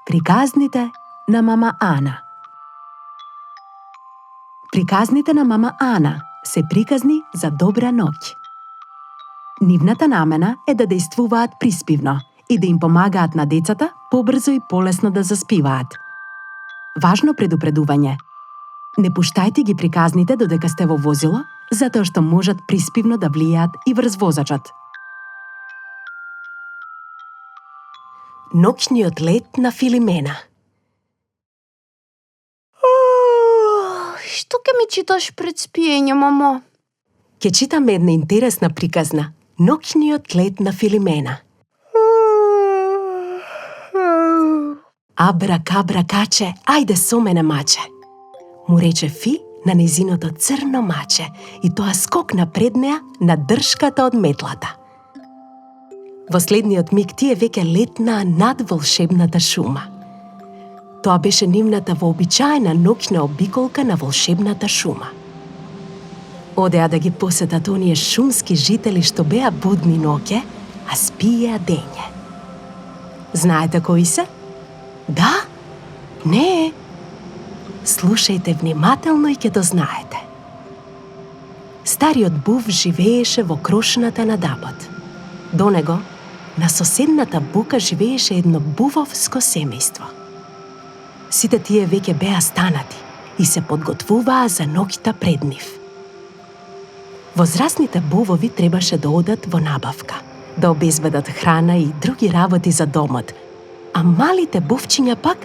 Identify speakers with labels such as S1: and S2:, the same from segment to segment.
S1: Приказните на мама Ана. Приказните на мама Ана се приказни за добра ноќ. Нивната намена е да действуваат приспивно и да им помагаат на децата побрзо и полесно да заспиваат. Важно предупредување. Не пуштајте ги приказните додека сте во возило, затоа што можат приспивно да влијаат и врз возачот. Ноќниот лет на Филимена.
S2: Што ќе ми читаш пред спиење, мамо?
S1: Ќе читаме една интересна приказна. Ноќниот лет на Филимена. Абра кабра каче, ајде со мене маче. Му рече Фи на незиното црно маче и тоа скокна пред неа на дршката од метлата. Во следниот миг тие веќе летнаа над волшебната шума. Тоа беше нивната вообичаена ноќна обиколка на волшебната шума. Одеа да ги посетат оние шумски жители што беа будни ноќе, а спиеа дење. Знаете кои се? Да? Не. Слушајте внимателно и ќе то знаете. Стариот був живееше во крошната на дабот. До него, на соседната бука, живееше едно бувовско семејство. Сите тие веќе беа станати и се подготвуваа за ноќта пред нив. Возрастните бувови требаше да одат во набавка, да обезбедат храна и други работи за домот, а малите бувчиња пак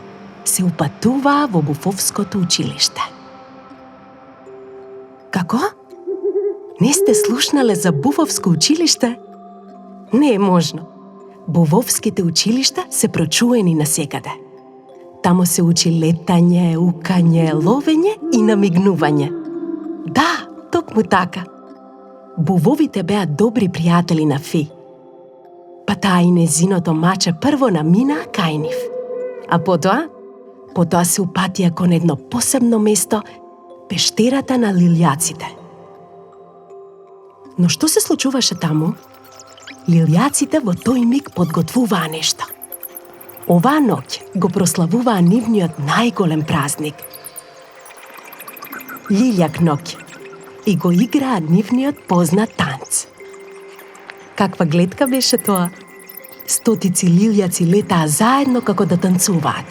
S1: се упатуваа во бувовското училиште. Како? Не сте слушнале за бувовско училиште? Не е можно. Бувовските училишта се прочуени насекаде. Тамо се учи летање, укање, ловење и намигнување. Да, токму така. Бувовите беа добри пријатели на Фи. Па таа и незиното маче прво наминаа кај нив. А потоа се упатија кон едно посебно место, пештерата на лилјаците. Но што се случуваше таму? Лилјаците во тој миг подготвуваа нешто. Оваа ноќ го прославуваа нивниот најголем празник – Лилјак ноќ, и го играа нивниот познат танц. Каква гледка беше тоа? Стотици лилјаци летаа заедно како да танцуваат.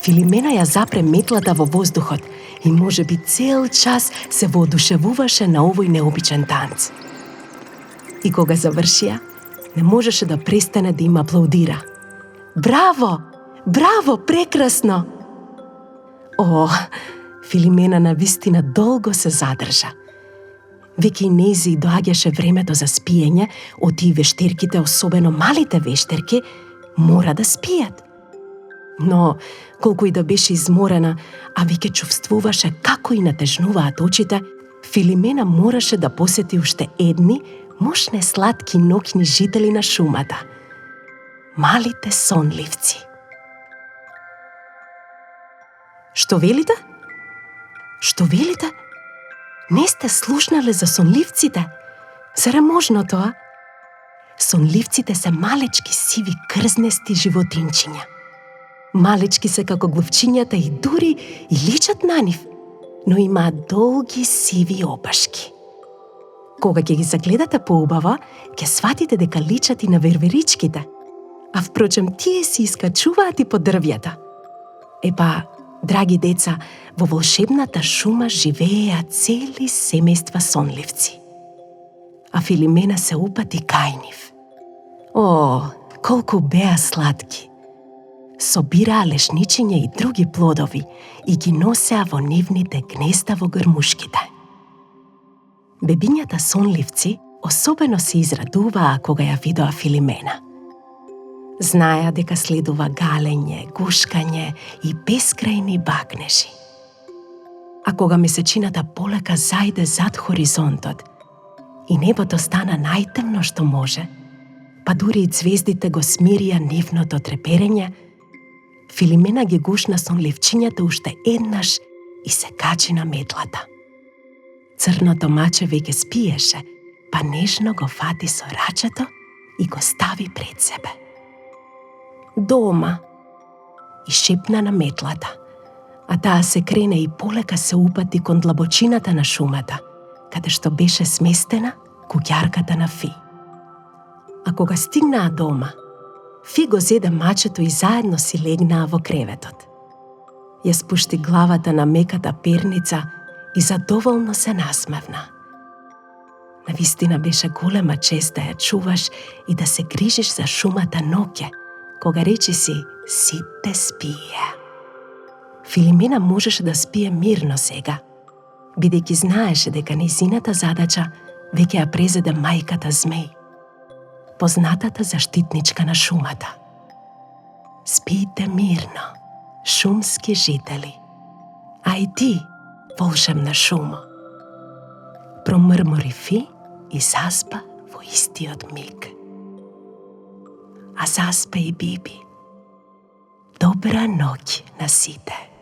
S1: Филимена ја запре метлата во воздухот и можеби цел час се воодушевуваше на овој необичен танц. И кога завршија, не можеше да престане да им аплаудира. Браво! Браво! Прекрасно! О, Филимена навистина долго се задржа. Веќе и нејзи доаѓаше времето за спиење, отие вештерките, особено малите вештерки, мора да спијат. Но, колку и да беше изморена, а веќе чувствуваше како и натежнуваат очите, Филимена мораше да посети уште едни мошне сладки ноќни жители на шумата. Малите сонливци. Што велите? Што велите? Не сте слушнале за сонливците? Зар е можно тоа? Сонливците се малечки сиви крзнести животинчиња. Малечки се како глувчињата и дури и личат на нив, но имаат долги сиви опашки. Кога ќе ги загледате поубаво, ќе сватите дека личат и на верверичките. А впрочем, тие си искачуваат и по дрвјата. Епа, драги деца, во волшебната шума живееа цели семејства сонливци. А Филимена се упати кај нив. О, колку беа сладки! Собираа лешничиња и други плодови и ги носеа во нивните гнезда во грмушките. Бебињата сонливци особено се израдуваа кога ја видоа Филимена. Знаеа дека следува галење, гушкање и бескрајни бакнежи. А кога месечината полека зајде зад хоризонтот и небото стана најтемно што може, па дури и ѕвездите го смирија нивното треперење, Филимена ги гушна сонливчињата уште еднаш и се качи на метлата. Црното маче веќе спиеше, па нежно го фати со рачето и го стави пред себе. Дома, и шепна на метлата, а таа се крене и полека се упати кон длабочината на шумата, каде што беше сместена куќарката на Фи. А кога стигнаа дома, Фи го зеде мачето и заедно си легнаа во креветот. Ја спушти главата на меката перница и задоволно се насмевна. Навистина беше голема чест да ја чуваш и да се грижиш за шумата ноќе, кога речиси сите спие. Филимена можеше да спие мирно сега, бидејќи знаеше дека нејзината задача веќе ја презеде мајката Змеј, познатата заштитничка на шумата. Спијте мирно, шумски жители, а и ти, волшебна шумо. Промрмори Фи и заспа во истиот миг. А заспа и Биби. Добра ноќ на сите.